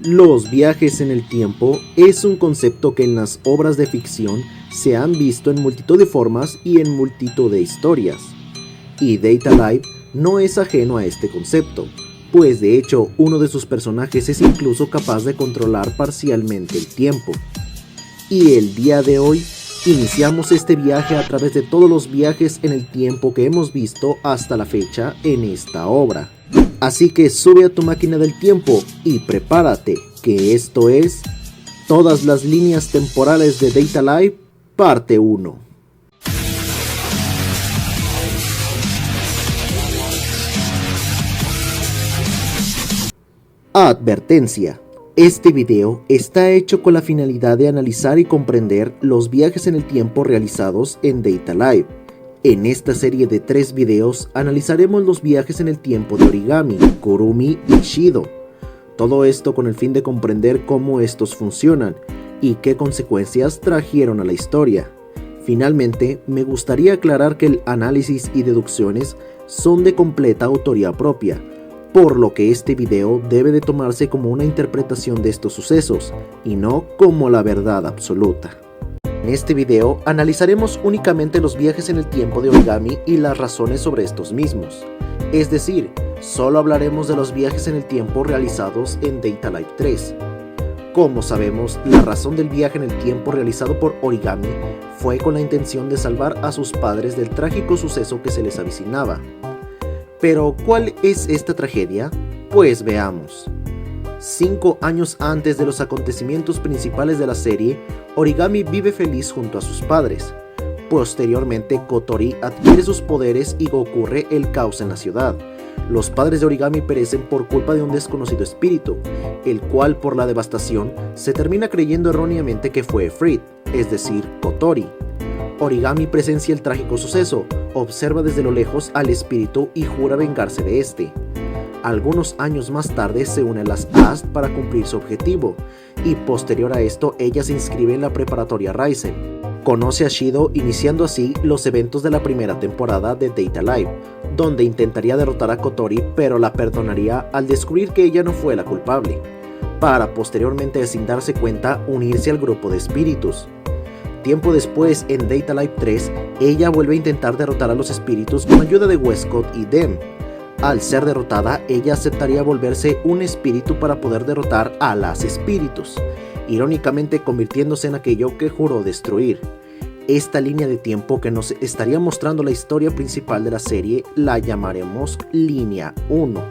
Los viajes en el tiempo es un concepto que en las obras de ficción se han visto en multitud de formas y en multitud de historias. Y Data Live no es ajeno a este concepto, pues de hecho uno de sus personajes es incluso capaz de controlar parcialmente el tiempo. Y el día de hoy iniciamos este viaje a través de todos los viajes en el tiempo que hemos visto hasta la fecha en esta obra. Así que sube a tu máquina del tiempo y prepárate, que esto es Todas las líneas temporales de Data Live, parte 1. Advertencia. Este video está hecho con la finalidad de analizar y comprender los viajes en el tiempo realizados en Data Live. En esta serie de 3 videos analizaremos los viajes en el tiempo de Origami, Kurumi y Shido. Todo esto con el fin de comprender cómo estos funcionan y qué consecuencias trajeron a la historia. Finalmente, me gustaría aclarar que el análisis y deducciones son de completa autoría propia, por lo que este video debe de tomarse como una interpretación de estos sucesos y no como la verdad absoluta. En este video analizaremos únicamente los viajes en el tiempo de Origami y las razones sobre estos mismos. Es decir, solo hablaremos de los viajes en el tiempo realizados en Data Live 3. Como sabemos, la razón del viaje en el tiempo realizado por Origami fue con la intención de salvar a sus padres del trágico suceso que se les avecinaba. Pero, ¿cuál es esta tragedia? Pues veamos. 5 años antes de los acontecimientos principales de la serie, Origami vive feliz junto a sus padres. Posteriormente, Kotori adquiere sus poderes y ocurre el caos en la ciudad. Los padres de Origami perecen por culpa de un desconocido espíritu, el cual por la devastación se termina creyendo erróneamente que fue Efreet, es decir, Kotori. Origami presencia el trágico suceso, observa desde lo lejos al espíritu y jura vengarse de este. Algunos años más tarde se une a las AST para cumplir su objetivo, y posterior a esto ella se inscribe en la preparatoria Raizen. Conoce a Shido, iniciando así los eventos de la primera temporada de Data Live, donde intentaría derrotar a Kotori pero la perdonaría al descubrir que ella no fue la culpable, para posteriormente, sin darse cuenta, unirse al grupo de espíritus. Tiempo después, en Data Live 3, ella vuelve a intentar derrotar a los espíritus con ayuda de Westcott y Dem. Al ser derrotada, ella aceptaría volverse un espíritu para poder derrotar a las espíritus, irónicamente convirtiéndose en aquello que juró destruir. Esta línea de tiempo que nos estaría mostrando la historia principal de la serie la llamaremos Línea 1.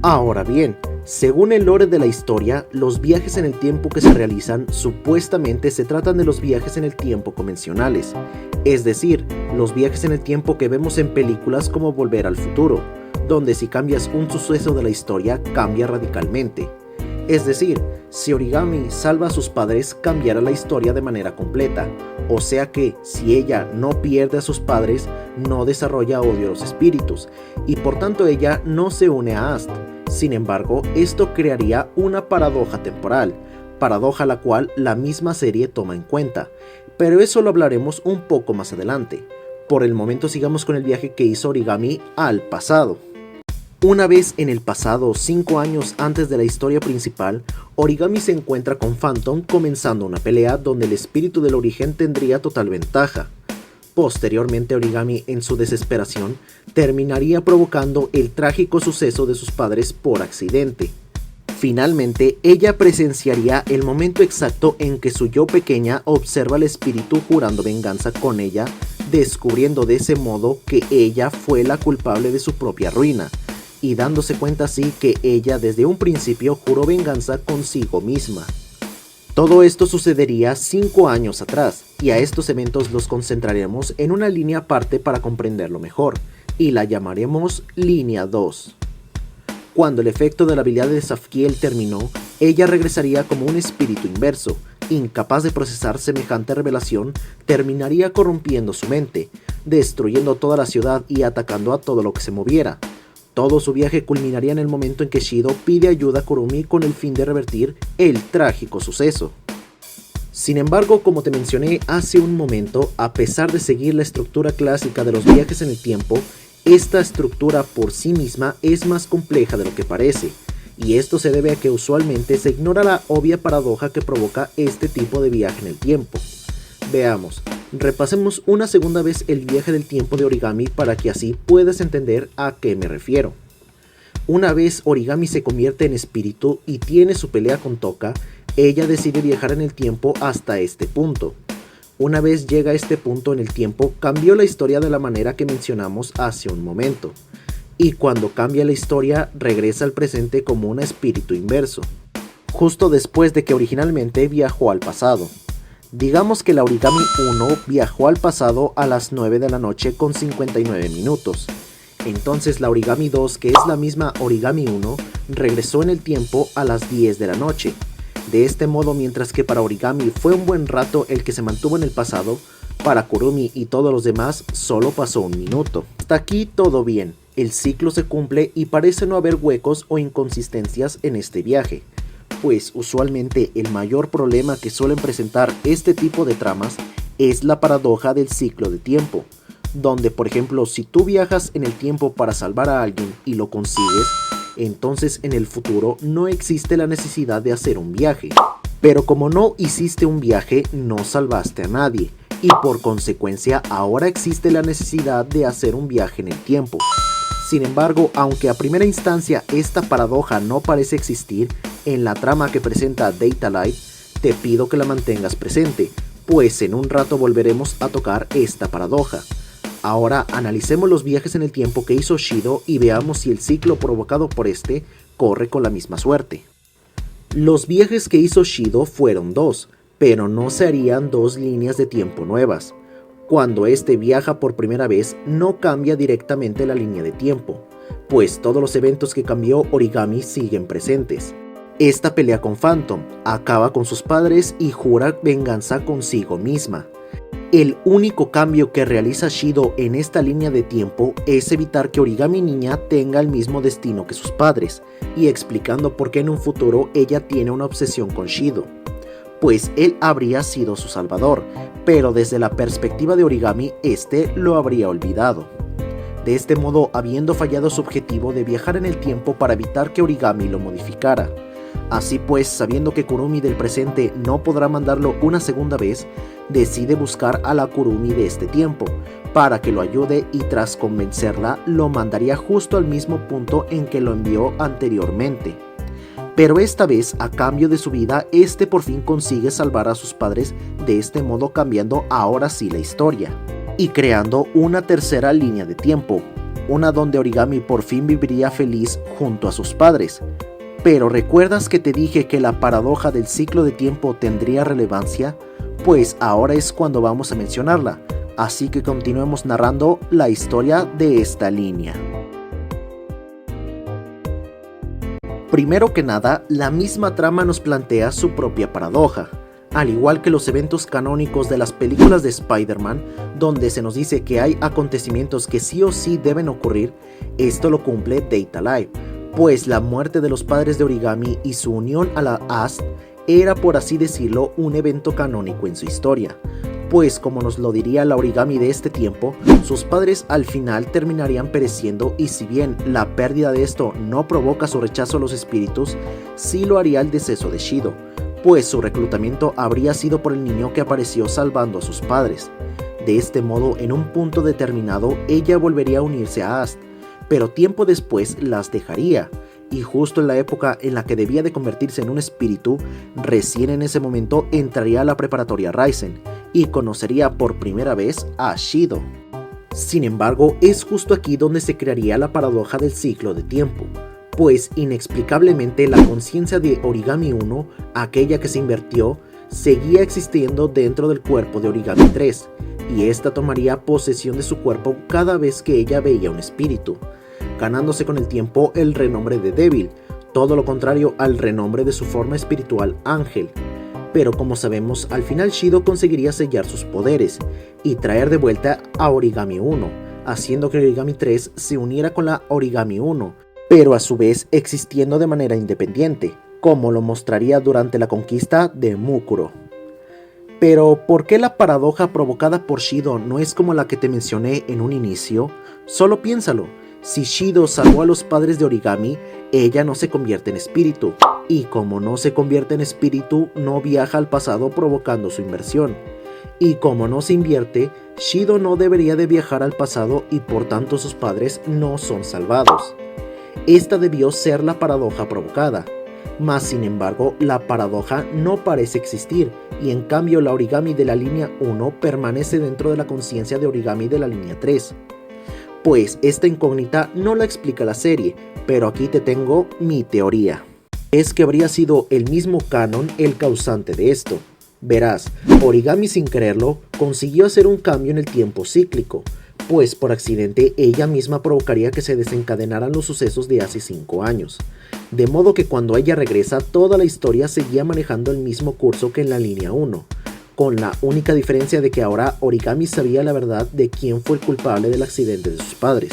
Ahora bien, según el lore de la historia, los viajes en el tiempo que se realizan supuestamente se tratan de los viajes en el tiempo convencionales, es decir, los viajes en el tiempo que vemos en películas como Volver al Futuro, donde si cambias un suceso de la historia cambia radicalmente. Es decir, si Origami salva a sus padres, cambiará la historia de manera completa, o sea que si ella no pierde a sus padres, no desarrolla odio a los espíritus, y por tanto ella no se une a AST. Sin embargo, esto crearía una paradoja temporal, paradoja la cual la misma serie toma en cuenta, pero eso lo hablaremos un poco más adelante. Por el momento sigamos con el viaje que hizo Origami al pasado. Una vez en el pasado, 5 años antes de la historia principal, Origami se encuentra con Phantom comenzando una pelea donde el espíritu del origen tendría total ventaja. Posteriormente, Origami, en su desesperación, terminaría provocando el trágico suceso de sus padres por accidente. Finalmente, ella presenciaría el momento exacto en que su yo pequeña observa al espíritu jurando venganza con ella, descubriendo de ese modo que ella fue la culpable de su propia ruina, y dándose cuenta así que ella desde un principio juró venganza consigo misma. Todo esto sucedería 5 años atrás, y a estos eventos los concentraremos en una línea aparte para comprenderlo mejor, y la llamaremos Línea 2. Cuando el efecto de la habilidad de Safkiel terminó, ella regresaría como un espíritu inverso, incapaz de procesar semejante revelación, terminaría corrompiendo su mente, destruyendo toda la ciudad y atacando a todo lo que se moviera. Todo su viaje culminaría en el momento en que Shido pide ayuda a Kurumi con el fin de revertir el trágico suceso. Sin embargo, como te mencioné hace un momento, a pesar de seguir la estructura clásica de los viajes en el tiempo, esta estructura por sí misma es más compleja de lo que parece, y esto se debe a que usualmente se ignora la obvia paradoja que provoca este tipo de viaje en el tiempo. Veamos, repasemos una segunda vez el viaje del tiempo de Origami para que así puedas entender a qué me refiero. Una vez Origami se convierte en espíritu y tiene su pelea con Toka, ella decide viajar en el tiempo hasta este punto. Una vez llega a este punto en el tiempo, cambió la historia de la manera que mencionamos hace un momento. Y cuando cambia la historia, regresa al presente como un espíritu inverso, justo después de que originalmente viajó al pasado. Digamos que la Origami 1 viajó al pasado a las 9 de la noche con 59 minutos. Entonces la Origami 2, que es la misma Origami 1, regresó en el tiempo a las 10 de la noche. De este modo, mientras que para Origami fue un buen rato el que se mantuvo en el pasado, para Kurumi y todos los demás solo pasó un minuto. Hasta aquí todo bien, el ciclo se cumple y parece no haber huecos o inconsistencias en este viaje, pues usualmente el mayor problema que suelen presentar este tipo de tramas es la paradoja del ciclo de tiempo, donde por ejemplo si tú viajas en el tiempo para salvar a alguien y lo consigues, entonces en el futuro no existe la necesidad de hacer un viaje. Pero como no hiciste un viaje, no salvaste a nadie, y por consecuencia ahora existe la necesidad de hacer un viaje en el tiempo. Sin embargo, aunque a primera instancia esta paradoja no parece existir en la trama que presenta Data Live, te pido que la mantengas presente, pues en un rato volveremos a tocar esta paradoja. Ahora analicemos los viajes en el tiempo que hizo Shido y veamos si el ciclo provocado por este corre con la misma suerte. Los viajes que hizo Shido fueron dos, pero no se harían dos líneas de tiempo nuevas. Cuando este viaja por primera vez no cambia directamente la línea de tiempo, pues todos los eventos que cambió Origami siguen presentes. Esta pelea con Phantom, acaba con sus padres y jura venganza consigo misma. El único cambio que realiza Shido en esta línea de tiempo es evitar que Origami niña tenga el mismo destino que sus padres, y explicando por qué en un futuro ella tiene una obsesión con Shido, pues él habría sido su salvador, pero desde la perspectiva de Origami, este lo habría olvidado. De este modo, habiendo fallado su objetivo de viajar en el tiempo para evitar que Origami lo modificara. Así pues, sabiendo que Kurumi del presente no podrá mandarlo una segunda vez, decide buscar a la Kurumi de este tiempo, para que lo ayude y tras convencerla, lo mandaría justo al mismo punto en que lo envió anteriormente. Pero esta vez, a cambio de su vida, este por fin consigue salvar a sus padres, de este modo cambiando ahora sí la historia, y creando una tercera línea de tiempo, una donde Origami por fin viviría feliz junto a sus padres. Pero ¿recuerdas que te dije que la paradoja del ciclo de tiempo tendría relevancia? Pues ahora es cuando vamos a mencionarla, así que continuemos narrando la historia de esta línea. Primero que nada, la misma trama nos plantea su propia paradoja. Al igual que los eventos canónicos de las películas de Spider-Man, donde se nos dice que hay acontecimientos que sí o sí deben ocurrir, esto lo cumple Data Live, pues la muerte de los padres de Origami y su unión a la AST era, por así decirlo, un evento canónico en su historia, pues como nos lo diría la Origami de este tiempo, sus padres al final terminarían pereciendo, y si bien la pérdida de esto no provoca su rechazo a los espíritus, sí lo haría el deceso de Shido, pues su reclutamiento habría sido por el niño que apareció salvando a sus padres. De este modo, en un punto determinado, ella volvería a unirse a AST, pero tiempo después las dejaría, y justo en la época en la que debía de convertirse en un espíritu, recién en ese momento entraría a la preparatoria Raizen, y conocería por primera vez a Shido. Sin embargo, es justo aquí donde se crearía la paradoja del ciclo de tiempo, pues inexplicablemente la conciencia de Origami 1, aquella que se invirtió, seguía existiendo dentro del cuerpo de Origami 3, y esta tomaría posesión de su cuerpo cada vez que ella veía un espíritu, ganándose con el tiempo el renombre de débil, todo lo contrario al renombre de su forma espiritual Ángel. Pero como sabemos, al final Shido conseguiría sellar sus poderes y traer de vuelta a Origami 1, haciendo que Origami 3 se uniera con la Origami 1, pero a su vez existiendo de manera independiente, como lo mostraría durante la conquista de Mukuro. Pero, ¿por qué la paradoja provocada por Shido no es como la que te mencioné en un inicio? Solo piénsalo. Si Shido salvó a los padres de Origami, ella no se convierte en espíritu, y como no se convierte en espíritu, no viaja al pasado provocando su inversión. Y como no se invierte, Shido no debería de viajar al pasado y por tanto sus padres no son salvados. Esta debió ser la paradoja provocada. Mas sin embargo, la paradoja no parece existir, y en cambio la Origami de la línea 1 permanece dentro de la conciencia de Origami de la línea 3. Pues esta incógnita no la explica la serie, pero aquí te tengo mi teoría. Es que habría sido el mismo canon el causante de esto. Verás, Origami sin quererlo consiguió hacer un cambio en el tiempo cíclico, pues por accidente ella misma provocaría que se desencadenaran los sucesos de hace 5 años. De modo que cuando ella regresa, toda la historia seguía manejando el mismo curso que en la línea 1, con la única diferencia de que ahora Origami sabía la verdad de quién fue el culpable del accidente de sus padres.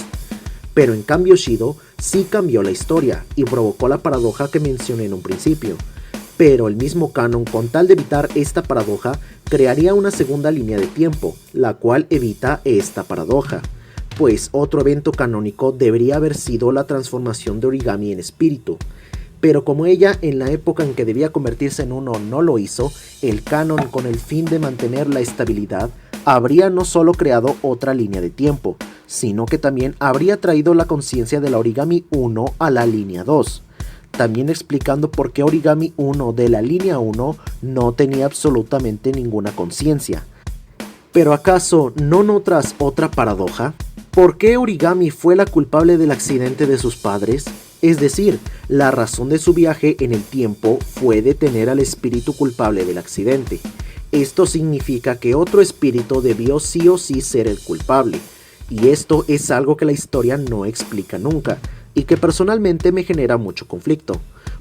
Pero en cambio Shido sí cambió la historia y provocó la paradoja que mencioné en un principio. Pero el mismo canon, con tal de evitar esta paradoja, crearía una segunda línea de tiempo, la cual evita esta paradoja. Pues otro evento canónico debería haber sido la transformación de Origami en espíritu. Pero como ella en la época en que debía convertirse en uno no lo hizo, el canon, con el fin de mantener la estabilidad, habría no solo creado otra línea de tiempo, sino que también habría traído la conciencia de la Origami 1 a la línea 2. También explicando por qué Origami 1 de la línea 1 no tenía absolutamente ninguna conciencia. ¿Pero acaso no notas otra paradoja? ¿Por qué Origami fue la culpable del accidente de sus padres? Es decir, la razón de su viaje en el tiempo fue detener al espíritu culpable del accidente. Esto significa que otro espíritu debió sí o sí ser el culpable. Y esto es algo que la historia no explica nunca, y que personalmente me genera mucho conflicto,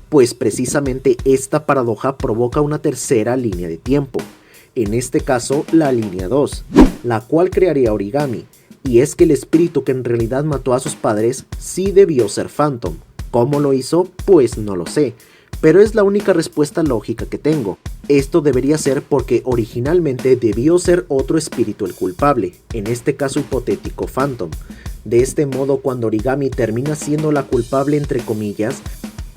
pues precisamente esta paradoja provoca una tercera línea de tiempo, en este caso la línea 2, la cual crearía Origami, y es que el espíritu que en realidad mató a sus padres sí debió ser Phantom. ¿Cómo lo hizo? Pues no lo sé, pero es la única respuesta lógica que tengo. Esto debería ser porque originalmente debió ser otro espíritu el culpable, en este caso hipotético Phantom. De este modo, cuando Origami termina siendo la culpable entre comillas,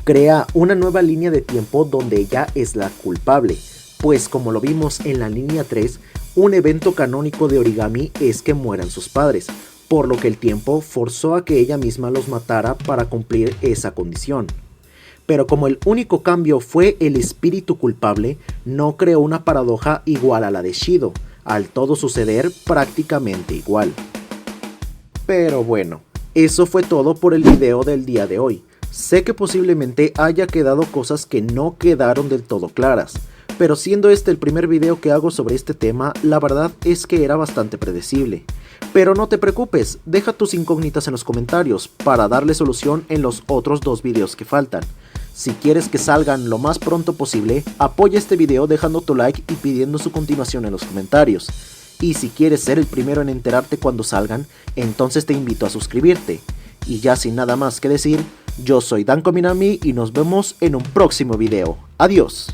crea una nueva línea de tiempo donde ella es la culpable, pues como lo vimos en la línea 3, un evento canónico de Origami es que mueran sus padres, por lo que el tiempo forzó a que ella misma los matara para cumplir esa condición. Pero como el único cambio fue el espíritu culpable, no creó una paradoja igual a la de Shido, al todo suceder prácticamente igual. Pero bueno, eso fue todo por el video del día de hoy. Sé que posiblemente haya quedado cosas que no quedaron del todo claras, pero siendo este el primer video que hago sobre este tema, la verdad es que era bastante predecible. Pero no te preocupes, deja tus incógnitas en los comentarios para darle solución en los otros 2 videos que faltan. Si quieres que salgan lo más pronto posible, apoya este video dejando tu like y pidiendo su continuación en los comentarios. Y si quieres ser el primero en enterarte cuando salgan, entonces te invito a suscribirte. Y ya sin nada más que decir, yo soy Danko Minami y nos vemos en un próximo video. Adiós.